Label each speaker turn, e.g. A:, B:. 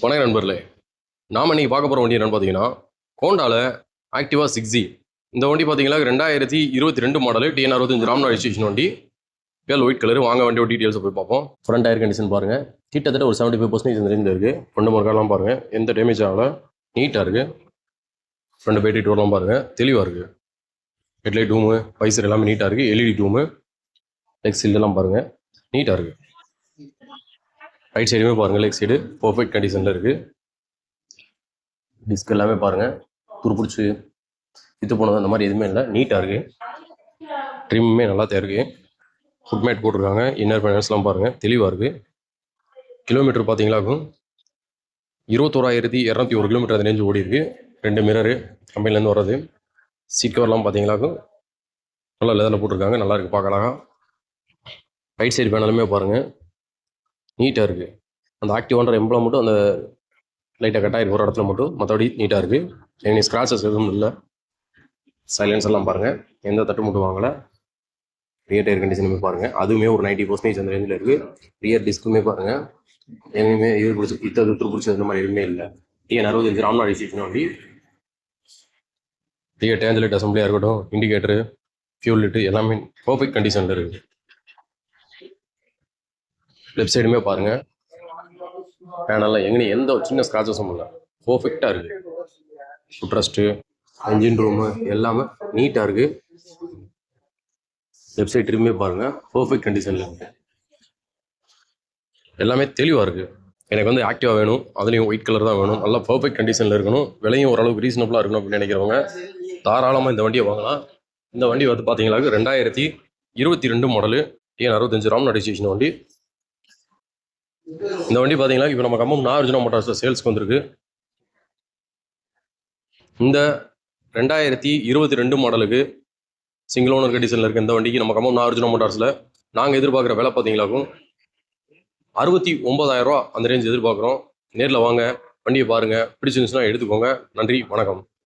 A: வணக்கம் நண்பர்களே. நாம் இன்னைக்கு பார்க்க போகிற வண்டி என்னன்னு பார்த்தீங்கன்னா ஹோண்டாவில் ஆக்டிவா 6G. இந்த வண்டி பார்த்தீங்கன்னா 2022 மாடல் டிஎன் 65 ராம்நாத் ரெஜிஸ்ட்ரேஷன் வண்டி. பேல் ஒயிட் கலர். வாங்க வண்டியோட டீட்டெயில்ஸை போய் பார்ப்போம். ஃப்ரண்ட் டயர் கண்டிஷன் பாருங்கள், கிட்டத்தட்ட ஒரு 75% இந்த ரேஞ்சில் இருக்குது. ஃப்ரண்ட் மோர்காலாம் பாருங்கள், எந்த டேமேஜ் ஆகலை, நீட்டாக இருக்குது. ஃப்ரண்ட் பேட்டரி டோர்லாம் பாருங்கள், தெளிவாக இருக்குது. ஹெட்லைட் டூமு பைசர் எல்லாமே நீட்டாக இருக்குது. எல்இடி டூமு லெக் சீல்டெல்லாம் பாருங்கள், நீட்டாக இருக்குது. ரைட் சைடுமே பாருங்கள், லெக் சைடு பர்ஃபெக்ட் கண்டிஷனில் இருக்குது. டிஸ்க் எல்லாமே பாருங்கள், துருப்பிடிச்சி விற்று போனது அந்த மாதிரி எதுவுமே இல்லை, நீட்டாக இருக்குது. ட்ரிம்மே நல்லா தான் இருக்குது. ஃபுட்மேட் போட்டிருக்காங்க. இன்னர் பேனல்ஸ்லாம் பாருங்கள், தெளிவாக இருக்குது. கிலோமீட்டர் பார்த்தீங்களாக்கும் 21,201 கிலோமீட்டர் அந்த ரேஞ்சு ஓடி இருக்குது. 2 மிரரு கம்பெனிலேருந்து வர்றது. சீட் கவர்லாம் பார்த்தீங்களாக்கும் நல்லா லெதரில் போட்டிருக்காங்க, நல்லா இருக்குது பார்க்கலாம். ரைட் சைடு பேனலுமே பாருங்கள், நீட்டாக இருக்குது. அந்த ஆக்டிவான்ற எம்பளம் மட்டும் அந்த லைட்டாக கட்டாகி ஒரு இடத்துல மட்டும், மற்றபடி நீட்டாக இருக்குது. எனி ஸ்க்ராச்சஸ் எதுவும் இல்லை. சைலன்ஸ் எல்லாம் பாருங்கள், எந்த தட்டு மட்டும் வாங்கலை. ரியர் டயர் கண்டிஷனுமே பாருங்கள், அதுவுமே ஒரு 90% அந்த ரேஞ்சில் இருக்குது. ரியர் டிஸ்க்குமே பாருங்கள், எங்கேயுமே இது பிடிச்சி துரு பிடிச்சது அந்த மாதிரி எதுவுமே இல்லை. டிஎன் 65 ராம்நாத் ரெஜிஸ்ட்ரேஷன் வண்டி. ரியர் டேஞ்சலைட் அசம்பிளியாக இருக்கட்டும், இண்டிகேட்டரு, ஃபியூல் லிட்டு எல்லாமே பர்ஃபெக்ட் கண்டிஷனில் இருக்குது. லெஃப்ட் சைடுமே பாருங்கள், பேனல்லாம் எங்கே எந்த சின்ன ஸ்க்ராச்சஸும் இல்லை, பர்ஃபெக்டாக இருக்குது. ஃபுட்ரஸ்ட்டு, என்ஜின் ரூமு எல்லாமே நீட்டாக இருக்குது. லெஃப்ட் சைட் ட்ரிம்மே பாருங்கள், பர்ஃபெக்ட் கண்டிஷனில் இருக்குது. எல்லாமே தெளிவாக இருக்குது. எனக்கு வந்து ஆக்டிவா வேணும், அதுலேயும் ஒயிட் கலர் தான் வேணும், நல்லா பர்ஃபெக்ட் கண்டிஷனில் இருக்கணும், விலையும் ஓரளவுக்கு ரீசனபுளாக இருக்கணும் அப்படின்னு நினைக்கிறவங்க தாராளமாக இந்த வண்டியை வாங்கலாம். இந்த வண்டி வந்து பார்த்தீங்கன்னா 2022 மாடலு டிஎன் 65 ராம்நாத் ரெஜிஸ்ட்ரேஷன் வண்டி. இந்த வண்டி பார்த்தீங்கன்னா இப்போ நம்ம கம்பம் நாகார்ஜுனா மோட்டார்ஸில் சேல்ஸ்க்கு வந்திருக்கு. இந்த 2022 மாடலுக்கு சிங்கிள் ஓனர் கண்டிஷனில் இருக்க இந்த வண்டிக்கு நம்ம கம்பம் நாகார்ஜுனா மோட்டார்ஸில் நாங்கள் எதிர்பார்க்குற விலை பார்த்தீங்களாக்கும் 69,000 ரூபா அந்த ரேஞ்ச் எதிர்பார்க்குறோம். நேரில் வாங்க, வண்டியை பாருங்கள், பிடிச்சிருந்துச்சுன்னா எடுத்துக்கோங்க. நன்றி, வணக்கம்.